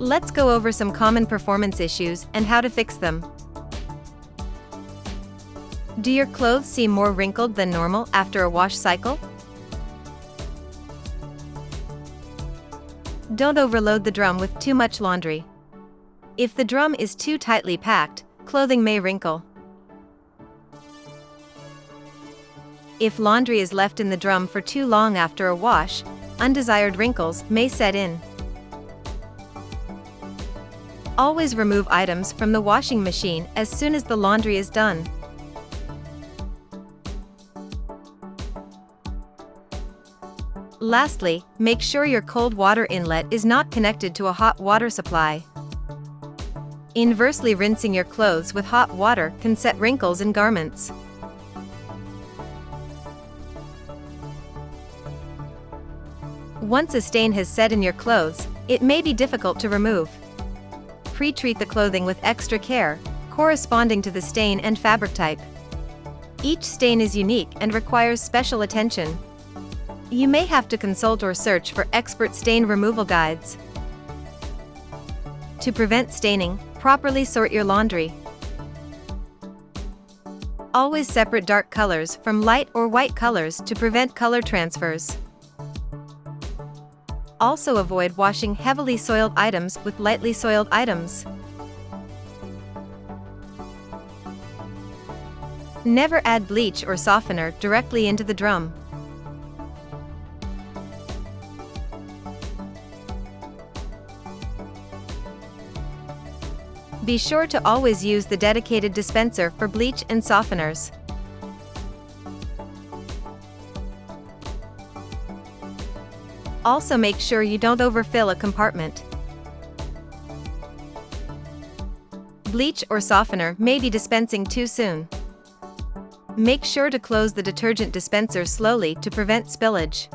Let's go over some common performance issues and how to fix them. Do your clothes seem more wrinkled than normal after a wash cycle? Don't overload the drum with too much laundry. If the drum is too tightly packed, clothing may wrinkle. If laundry is left in the drum for too long after a wash, undesired wrinkles may set in. Always remove items from the washing machine as soon as the laundry is done. Lastly, make sure your cold water inlet is not connected to a hot water supply. Inversely rinsing your clothes with hot water can set wrinkles in garments. Once a stain has set in your clothes, it may be difficult to remove. Pre-treat the clothing with extra care, corresponding to the stain and fabric type. Each stain is unique and requires special attention. You may have to consult or search for expert stain removal guides. To prevent staining, properly sort your laundry. Always separate dark colors from light or white colors to prevent color transfers. Also avoid washing heavily soiled items with lightly soiled items. Never add bleach or softener directly into the drum. Be sure to always use the dedicated dispenser for bleach and softeners. Also make sure you don't overfill a compartment. Bleach or softener may be dispensing too soon. Make sure to close the detergent dispenser slowly to prevent spillage.